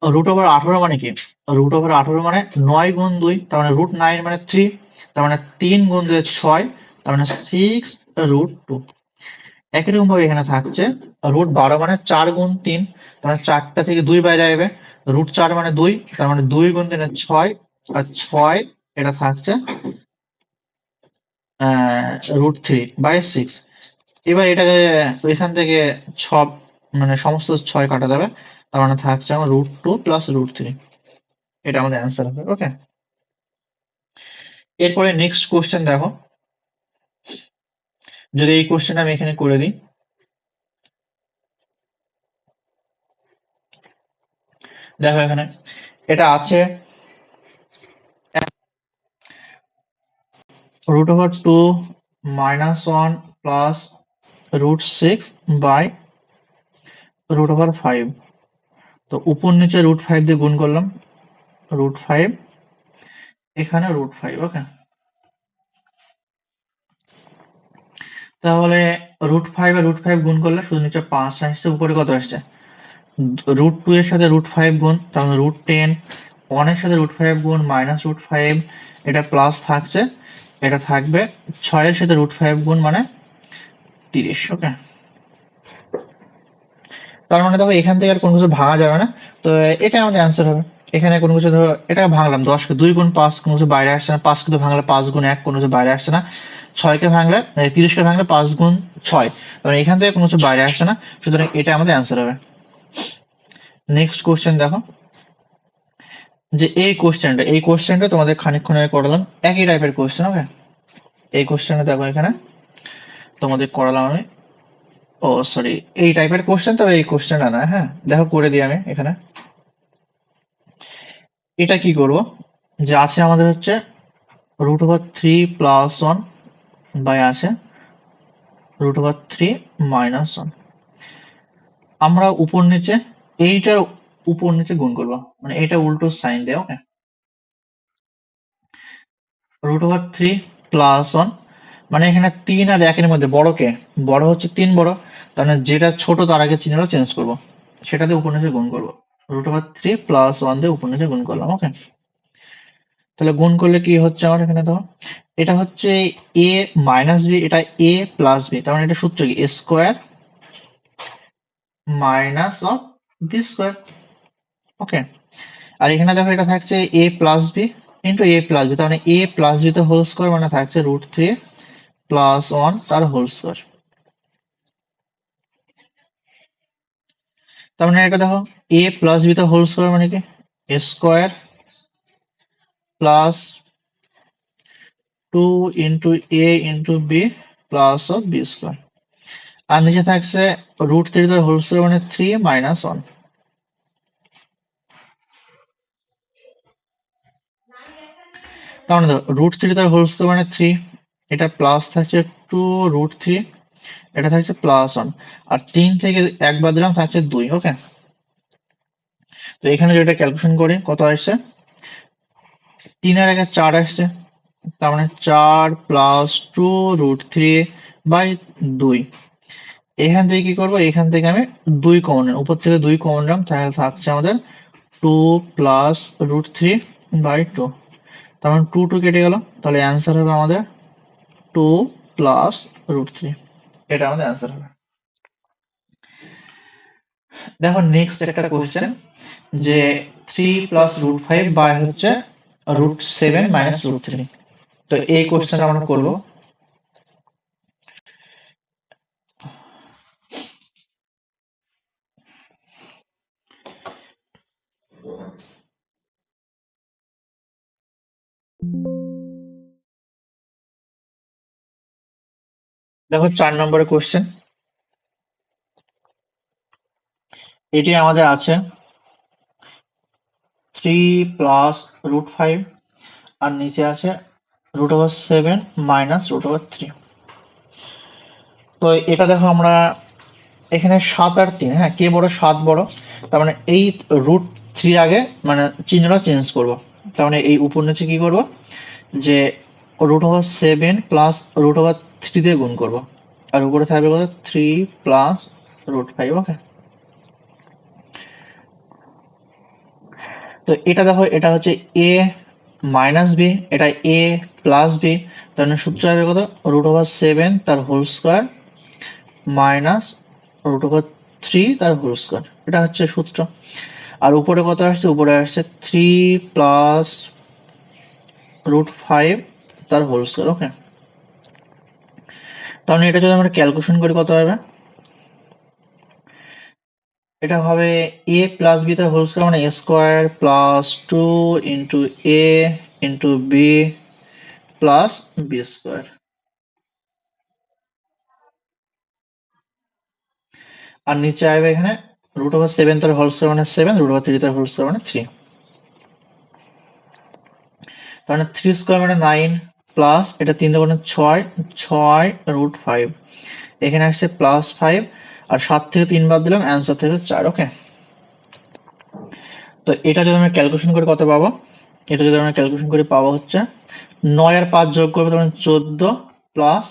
রুট ওভার 18 মানে কি? রুট ওভার 18 মানে 9 গুণ 2, তার মানে রুট 9 মানে 3, তার মানে 3 গুণ 2 6, তার মানে 6 রুট 2। একই রকম ভাবে এখানে থাকছে রুট 12 মানে 4 গুণ 3, তার মানে 4টা থেকে 2 বাইরে আসবে। রুট 4 মানে 2, তার মানে 2 গুণ 3 6, আর 6 এটা থাকছে রুট 3 বাই 6। এবার এটাকে এখান থেকে সব মানে সমস্ত 6 কাটা যাবে, তার মানে থাকছে আমার রুট 2 প্লাস রুট 3। এটা আমাদের অ্যান্সার হবে। ওকে, এরপরে নেক্সট কোশ্চেন দেখো, যদি এই কোশ্চেন আমি এখানে করে দিই, দেখো এখানে এটা আছে root over 2 minus 1 plus root 6 by root over 5। তো উপর নিচে root 5 দিয়ে গুণ করলাম, root 5 এখানে root 5। ওকে, তাহলে root 5 আর root 5 গুণ করলে শুধু নিচে 5 আসছে, উপরে কত আসছে? root 2 এর সাথে root 5 গুণ, তাহলে root 10, 1 এর সাথে root 5 গুণ মাইনাস root 5, এটা প্লাস থাকছে, এটা থাকবে 6 এর সাথে root 5 গুণ মানে 30। ওকে, তার মানে দেখো এখান থেকে আর কোনো কিছু ভাঙা যাবে না, তো এটা আমাদের অ্যান্সার হবে। এখানে কোনো কিছু ধরো এটা ভাঙলাম, 10 কে 2 গুণ 5 কোনো কিছু বাইরে আসছে না, 5 কে তো ভাঙলে 5 গুণ 1 কোনো কিছু বাইরে আসছে না, 6 কে ভাঙলে 30 কে ভাঙলে 5 গুণ 6, তাহলে এখান থেকে কোনো কিছু বাইরে আসছে না, সুতরাং এটা আমাদের অ্যান্সার হবে। নেক্সট কোশ্চেন দেখো, যে এই কোশ্চেনটা তোমাদের খানিকক্ষণ আগে করালাম, একই টাইপের কোশ্চেন। ওকে, এই কোশ্চেনটা দেখো এখানে তোমাদের করালাম আমি, ও সরি এই টাইপের কোশ্চেন, তবে এই কোশ্চেনটা না। হ্যাঁ, দেখো করে দিই আমি এখানে। এটা কি করব, যে আছে আমাদের হচ্ছে √3 প্লাস 1 বাই আছে √3 মাইনাস 1। আমরা উপর নিচে এইটার উপর নিচে গুণ করব, মানে এটা উল্টো সাইন দেয়। ওকে, √3 প্লাস 1 মানে এখানে 3 আর 1 এর মধ্যে বড় কে? বড় হচ্ছে 3 বড়, তার মানে যেটা ছোট তার আগে চিহ্নটা চেঞ্জ করব, সেটাতে উপর নিচে গুণ করব। √3 প্লাস 1 দিয়ে উপর নিচে গুণ করলাম। ওকে, তাহলে গুণ করলে কি হচ্ছে আমার এখানে? দেখো, এটা হচ্ছে a মাইনাস বি, এটা a প্লাস বি, তার মানে এটা সূত্র কি? a square minus of B square. Okay, আর এখানে দেখো এটা থাকছে a plus B into a plus B, তার মানে a প্লাস বি তো হোল স্কোয়ার, মানে থাকছে √3 প্লাস 1 তার হোল স্কোয়ার। তার মানে এটা দেখো a প্লাস বি তো হোল স্কোয়ার মানে কি? a square plus 2 into a into B plus of B square. আর নিচে থাকছে √3 তার হোল স্কোয়ার মানে 3 মাইনাস 1। তার মানে দেখো √3 তার হোল স্কোয়ার মানে 3, এটা প্লাস থাকছে 2 √3, এটা থাকছে প্লাস 1, আর 3 থেকে 1 বাদ দিলাম থাকছে 2। ওকে, তো এখানে যেটা ক্যালকুলেশন করি কত আসছে, 3 আর 1 4 আসছে, তার মানে 4 প্লাস 2 √3 বাই 2। এখান থেকে কি করবো, এখান থেকে আমি 2 কমন নিলাম, উপর থেকে 2 কমন নিলাম, তাহলে থাকছে আমাদের 2 প্লাস √3 বাই 2। তার মানে 2 কেটে গেল, তাহলে অ্যান্সার হবে আমাদের 2 প্লাস √3। এটা আমাদের অ্যান্সার হবে। দেখো নেক্সট একটা কোশ্চেন, যে 3 প্লাস √5 বাই হচ্ছে √7 মাইনাস √3। তো এই কোশ্চেনটা আমরা করব। দেখো 4 নম্বরের কোশ্চেন, এটি আমাদের আছে 3 প্লাস √5 আর নিচে আছে √7 মাইনাস √3। তো এটা দেখো আমরা এখানে 7 আর 3, হ্যাঁ কে বড়? 7 বড়, তার মানে এই √3 আগে মানে চিহ্নটা চেঞ্জ করব। তার মানে এই উপর নিচে কি করব, যে √7 প্লাস √3 দিয়ে গুণ করব, আর উপরে থাকবে কত? 3 প্লাস √5। ওকে, তো এটা দেখো এটা হচ্ছে a মাইনাস বি, এটা a প্লাস বি, তার মানে সূত্র হবে কত? √7 তার হোল স্কোয়ার মাইনাস √3 তার হোল স্কোয়ার, এটা হচ্ছে সূত্র। আর উপরে কত আসছে? উপরে আসছে 3 প্লাস √5 তার হোল স্কোয়ার। ওকে, তাহলে এটা যদি আমরা ক্যালকুলেশন করি কত হবে, এটা হবে a প্লাস বি তার হোল স্কোয়ার মানে a square plus 2 into a into B plus B square. আর নিচে আসবে এখানে √7 তার হোল স্কোয়ার মানে 7, √3 তার হোল স্কোয়ার মানে 3। তার মানে 3 স্কোয়ার মানে 9 প্লাস এটা 3 দুগুণে 6, 6 √5, এখানে আসছে প্লাস 5, আর 7 থেকে 3 বাদ দিলাম, অ্যান্সার থেকে 4। ওকে, তো এটা যদি আমরা ক্যালকুলেশন করে কত পাবো, এটা যদি আমরা ক্যালকুলেশন করে পাবো হচ্ছে 9 আর 5 যোগ করবে তখন 14 প্লাস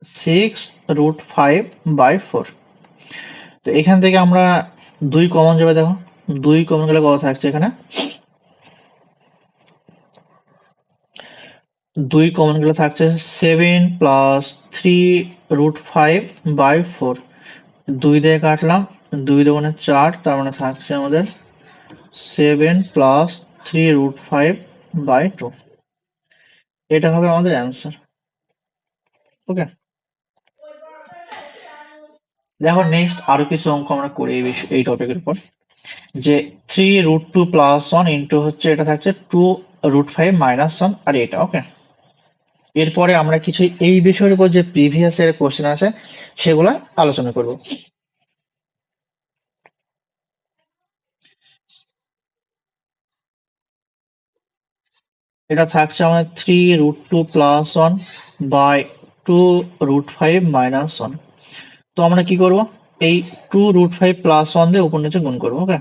6 √5 বাই 4। তো এখান থেকে আমরা 2 কমন যাবে, দেখো 2 কমন গেলে কত থাকছে এখানে, 2 কমন গেলে থাকছে 7 প্লাস 3 √5 বাই 4। 2 দিয়ে কাটলাম, 2 দুগুণে 4, তার মানে থাকছে আমাদের 7 প্লাস 3 √5 বাই 2। এটা হবে আমাদের অ্যান্সার। ওকে, দেখো নেক্সট আরো কিছু অঙ্ক আমরা করি এই টপিকের উপর, যে 3 √2 প্লাস 1 ইন্টু হচ্ছে এটা থাকছে 2 √5 মাইনাস 1 আর এটা। ওকে, এরপরে আমরা কিছু এই বিষয়ের উপর যে প্রিভিয়াস এর কোশ্চেন আছে সেগুলো আলোচনা করব। এটা থাকছে আমাদের 3√2 প্লাস 1 বাই 2√5 মাইনাস 1। তো আমরা কি করব, এই 2√5 প্লাস 1 দিয়ে উপর নিচে গুণ করবো। ওকে,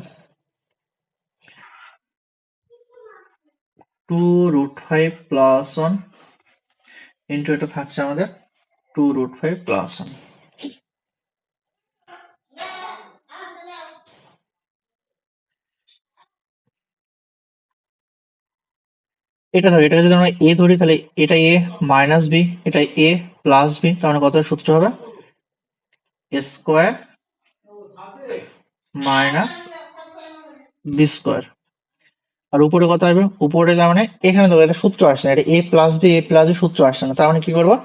2√5 প্লাস 1 ইন্টু এটা থাকছে আমাদের 2√5 প্লাস 1। এটা ধরো, এটাকে যদি আমরা এ ধরি তাহলে এটা এ মাইনাস বি, এটা এ প্লাস বি, তার মানে কত সূত্র হবে এ স্কোয়ার মাইনাস বি স্কোয়ার। আর উপরে কত হবে, উপরে তার মানে এখানে দেখো এটা সূত্র আসছে না, এটা এ প্লাস বি সূত্র আসছে না, তার মানে কি করবো,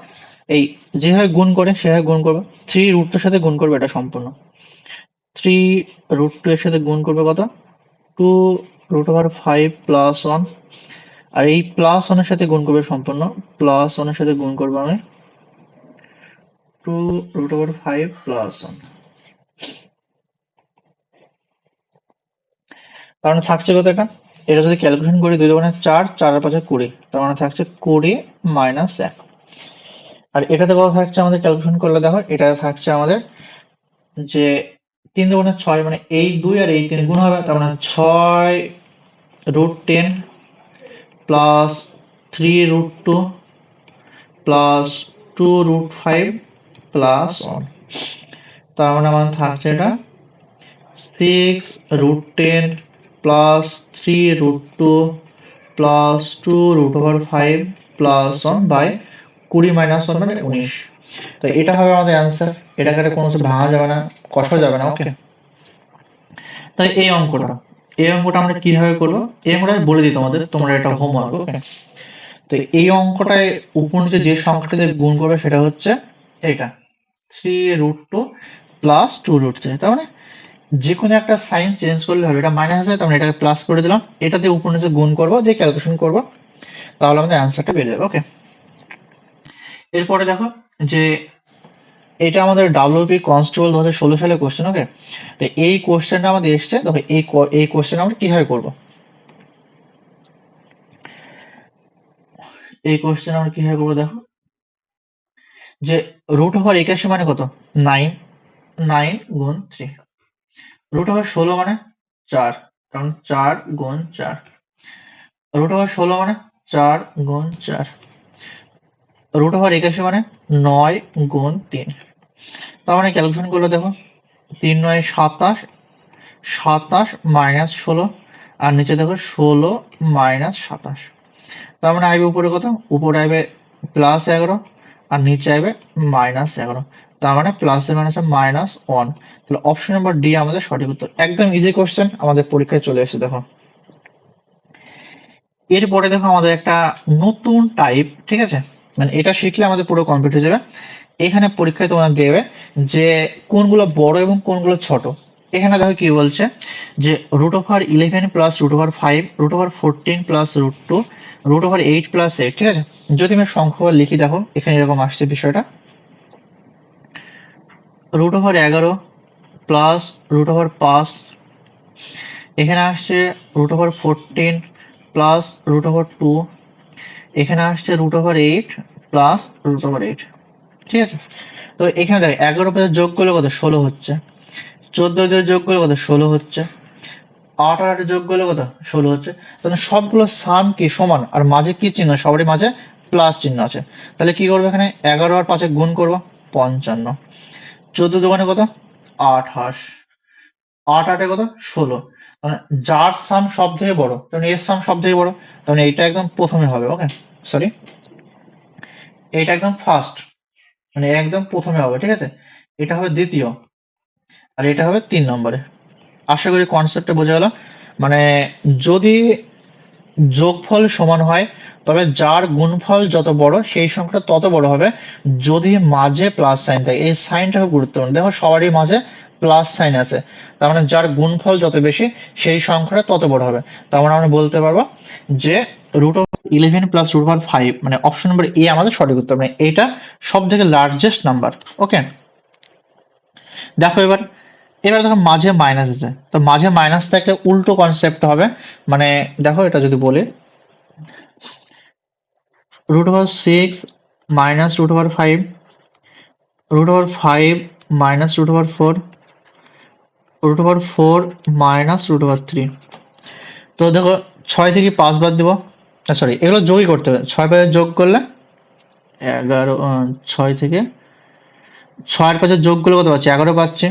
এই যেভাবে গুণ করে সেভাবে গুণ করবো, 3√2 এর সাথে গুণ করবে, এটা সম্পূর্ণ 3√2 এর সাথে গুণ করবে কত, 2√5 প্লাস 1, আর এই প্লাস 1 এর সাথে গুণ করবে সম্পূর্ণ, প্লাস 1 এর সাথে গুণ করবো আমি 2√5 প্লাস 1। তার মানে থাকছে কত, এটা এটা যদি ক্যালকুলেশন করি 2 2 4, 4 আর 5 20, তার মানে থাকছে 20 মাইনাস 1। আর এটাতে কত থাকছে আমাদের ক্যালকুলেশন করলে, দেখো এটা থাকছে আমাদের যে 3 2 6, মানে এই 2 আর এই 3 গুণ হবে, তার মানে 6√10 প্লাস 3√2 প্লাস 2√5 প্লাস 1। তার মানে আমাদের থাকছে এটা 6√10 plus 3√2 plus 2√5 plus 1 by 20 minus 1 মানে 19। তো এটা হবে আমাদের অ্যান্সার। এটাকে কোনো কিছু ভাঙা যাবে না, কষা যাবে না। ওকে, তাই এই অঙ্কটা আমরা কিভাবে করবো, এই অঙ্কটা আমি বলে দিই তোমাদের, তোমরা এটা হোমওয়ার্ক। ওকে, তো এই অঙ্কটায় উপর নিচে যে সংখ্যাটাতে গুণ করবে সেটা হচ্ছে এটা 3√2 প্লাস 2√3। তার মানে যে কোনো একটা সাইন চেঞ্জ করলে হবে, এটা মাইনাস আছে তার মানে এটাকে প্লাস করে দিলাম, এটাতে উপর নিচে গুণ করবো দিয়ে ক্যালকুলেশন করবো, তাহলে আমাদের অ্যান্সারটা বেরিয়ে যাবে। ওকে, এরপরে দেখো যে এটা আমাদের ডাব্লিউপি কনস্টেবল 2016 সালে কোশ্চেন। ওকে, তো এই কোশ্চেনটা আমাদের এসছে, দেখো এই কোশ্চেন আমরা কিভাবে করবো, এই কোশ্চেন আমরা কিভাবে করবো, দেখো যে √81 মানে কত, 9, 9 গুণ 3, √16 মানে 4, কারণ 4 গুণ 4, √16 মানে 4 গুণ 4, √81 মানে 9 গুণ 3। তার মানে ক্যালকুলেশন করলে দেখো 3 9 27, 27 মাইনাস 16, আর নিচে দেখো 16 মাইনাস 27। তার মানে আসবে উপরে কত, উপরে আসবে প্লাস 11 আর নিচে আসবে মাইনাস 11, তার মানে প্লাসে মাইনাসে মাইনাস 1। তাহলে অপশন নাম্বার ডি আমাদের সঠিক উত্তর। একদম ইজি কোশ্চেন, আমাদের পরীক্ষায় চলে এসেছে। দেখো এরপরে দেখো আমাদের একটা নতুন টাইপ, ঠিক আছে, মানে এটা শিখলে আমাদের পুরো কমপ্লিট হয়ে যাবে। এখানে পরীক্ষায় তোমার দেবে যে কোনগুলো বড় এবং কোনগুলো ছোট। এখানে দেখো কি বলছে যে √11 প্লাস √5, √14 প্লাস √2, √8 প্লাস 8। ঠিক আছে, যদি আমি সংখ্যা লিখি, দেখো এখানে এরকম আসছে বিষয়টা, √11 প্লাস √5, এখানে আসছে √14 প্লাস √2, এখানে আসছে √8 প্লাস √8। ঠিক আছে, তো এখানে দেখো 11 প্লাস যোগ করলে কত, 16 হচ্ছে, 14 যোগ করলে কত, 16 হচ্ছে, 8 আর 8 যোগ করলে কত, 16 হচ্ছে। তাহলে সবগুলো সাম কি সমান, আর মাঝে কি চিহ্ন, সবারই মাঝে প্লাস চিহ্ন আছে। তাহলে কি করবো, এখানে 11 আর 5 গুণ করবো, 55, 14 দোকানে কত, 28, 8 8 কত, 16। মানে যার সাম সব থেকে বড়, তাহলে এর সাম সব থেকে বড়, তাহলে এইটা একদম প্রথমে হবে। ওকে, সরি, এইটা একদম ফার্স্ট, মানে একদম প্রথমে হবে। ঠিক আছে, এটা হবে দ্বিতীয়, আর এটা হবে 3 নম্বরে। আশা করি কনসেপ্টটা বোঝা গেল। মানে যদি যোগফল সমান হয় তবে যার গুণফল যত বড় সেই সংখ্যাটা তত বড় হবে, যদি মাঝে প্লাস সাইন থাকে। এই সাইনটা খুব গুরুত্বপূর্ণ, দেখো সবারই মাঝে প্লাস সাইন আছে, তার মানে যার গুণফল যত বেশি সেই সংখ্যাটা তত বড় হবে। তার মানে আমরা বলতে পারবো যে √11 প্লাস √5, মানে অপশন নম্বর এ আমাদের সঠিক উত্তর, মানে এটা সব থেকে লার্জেস্ট নাম্বার। ওকে, দেখো এবার দেখো মাঝে মাইনাস আছে, তো মাঝে মাইনাস থাকলে উল্টো কনসেপ্ট হবে। মানে দেখো এটা যদি বলি √6 minus √5, √5 minus √4, √4 minus √3। তো দেখো 6 থেকে 5 বাদ দেবো, সরি এগুলো যোগই করতে হবে, 6 5 যোগ করলে 11, 6 থেকে 6 5 যোগ করলে কত পাচ্ছি? 11 পাচ্ছি।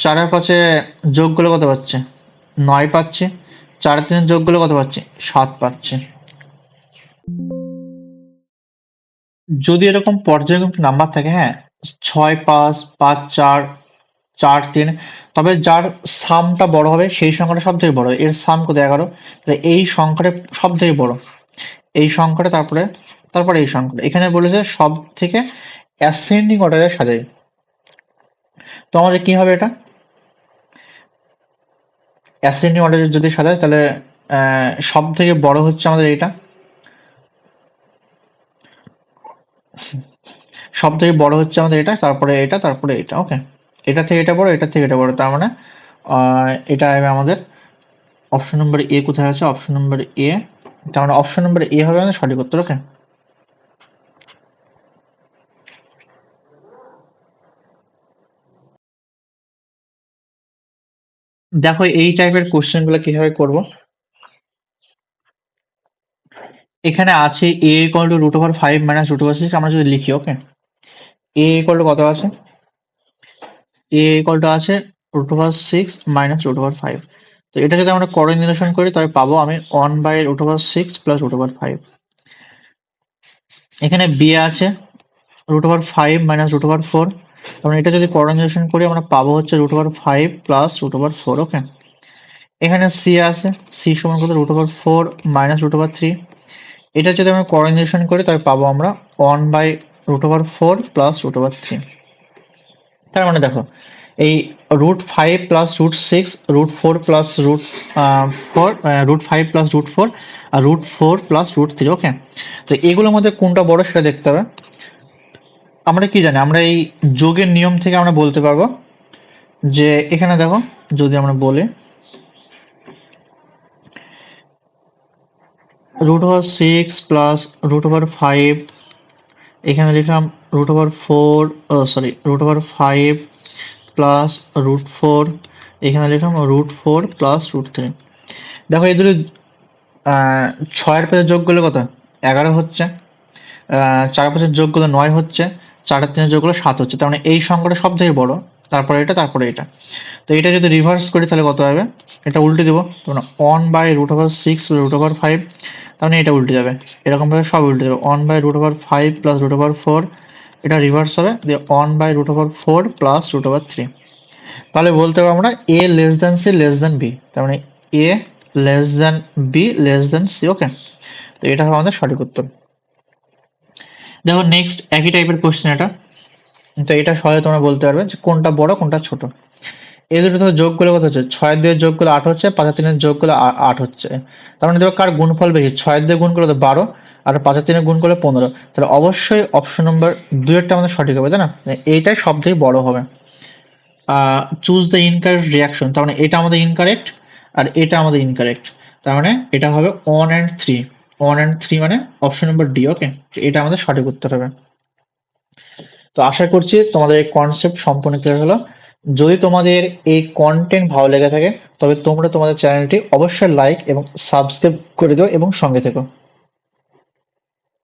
4 5 যোগ করলে কত পাচ্ছি? 9 পাচ্ছি। 4 3 যোগ করলে কত পাচ্ছি? 7 পাচ্ছি। যদি এরকম পর্যায়ক্রমিক নাম্বার থাকে, হ্যাঁ 6 5 5 4 4 3, তবে যার সামটা বড় হবে সেই সংখ্যাটা সব থেকে বড়। এর সাম কত? 11। তাহলে এই সংখ্যাটা সব থেকে বড়, এই সংখ্যাটা, তারপরে এই সংখ্যাটা। এখানে বলেছে সব থেকে অ্যাসেন্ডিং অর্ডারে সাজাই। তো আমাদের কি হবে? এটা অ্যাসেন্ডিং অর্ডারে যদি সাজাই তাহলে সব থেকে বড় হচ্ছে আমাদের এইটা, সব থেকে বড় হচ্ছে আমাদের এটা, তারপরে এটা, তারপরে এটা। ওকে, এটা থেকে এটা বড়, এটা থেকে এটা বড়, তার মানে এটা হবে আমাদের অপশন নম্বর এ। কোথায় আছে? অপশন নম্বর এ। তার মানে অপশন নম্বর এ হবে আমাদের সঠিক উত্তর। ওকে, দেখো এই টাইপের কোশ্চেন গুলো কিভাবে করব। এখানে আছে a ইকুয়াল টু √5 মাইনাস √6। আমরা যদি লিখি, ওকে, a ইকুয়াল টু কত আছে? a ইকুয়াল টু আছে √6 মাইনাস √5। তো এটা যদি আমরা কোঅর্ডিনেশন করি তবে পাবো আমি 1/√6 প্লাস √5। এখানে b আছে √5 মাইনাস √4। তখন এটা যদি কোঅর্ডিনেশন করি আমরা পাবো হচ্ছে √5 প্লাস √4। ওকে, এখানে c আছে, c সমান কত? √4 মাইনাস √3। এটা যদি আমরা কোঅর্ডিনেশন করি তবে পাবো আমরা 1/√4 প্লাস √3। তার মানে দেখো এই √5 প্লাস √6, √4 প্লাস √4, √5 প্লাস √4 আর √4 প্লাস √3। ওকে, তো এগুলোর মধ্যে কোনটা বড় সেটা দেখতে হবে। আমরা কি জানি? আমরা এই যোগের নিয়ম থেকে আমরা বলতে পারবো যে এখানে দেখো যদি আমরা বলি √6 প্লাস √5, এখানে লিখলাম √4, সরি √5 প্লাস √4, এখানে লিখলাম √4 প্লাস √3। দেখো এই দুটো 6-এর পেছনে যোগ করলে কত? 11 হচ্ছে। 4-এর পেছনে যোগ করলে 9 হচ্ছে। 4-এর 3 যোগ করলে 7 হচ্ছে। তার মানে এই সংখ্যাটা সব থেকে বড়, তারপরে এটা, তারপরে এটা। তো এটা যদি রিভার্স করি তাহলে কত হবে? এটা উল্টে দেবো, মানে 1/√6 √5, তার মানে এটা উল্টে যাবে। এরকমভাবে সব উল্টে যাবে। 1/√5 প্লাস √4, এটা রিভার্স হবে, দিয়ে 1/√4 প্লাস √3। তাহলে বলতে পারবো আমরা a less than C less than B, তার মানে a less than B less than C. Okay, তো এটা হবে আমাদের সঠিক উত্তর। দেখো নেক্সট একই টাইপের কোশ্চেন এটা। তো এটা সহজে তোমরা বলতে পারবে যে কোনটা বড় কোনটা ছোট। এই দুটো ধরো যোগ করলে কত হচ্ছে? 6 দিয়ে যোগ করলে 8 হচ্ছে, 5 3 যোগ করলে 8 হচ্ছে। তার মানে দেখো কার গুণফল বেশি? 6 দিয়ে গুণ করলে 12 আর 5 3 গুণ করলে 15। তাহলে অবশ্যই অপশন নম্বর 2 এরটা আমাদের সঠিক হবে, তাই না? এইটাই সব থেকে বড় হবে। চুজ দ্য ইনকারেক্ট রিয়াকশন, তার মানে এটা আমাদের ইনকারেক্ট আর এটা আমাদের ইনকারেক্ট। তার মানে এটা হবে 1 and 3, 1 and 3 মানে অপশন নম্বর ডি। ওকে, এটা আমাদের সঠিক উত্তর হবে। তো আশা করছি তোমাদের এই কনসেপ্ট সম্পূর্ণ ক্লিয়ার হলো। যদি তোমাদের এই কন্টেন্ট ভালো লেগে থাকে তবে তোমরা তোমাদের চ্যানেলটি অবশ্যই লাইক এবং সাবস্ক্রাইব করে দিও এবং সঙ্গে থেকো।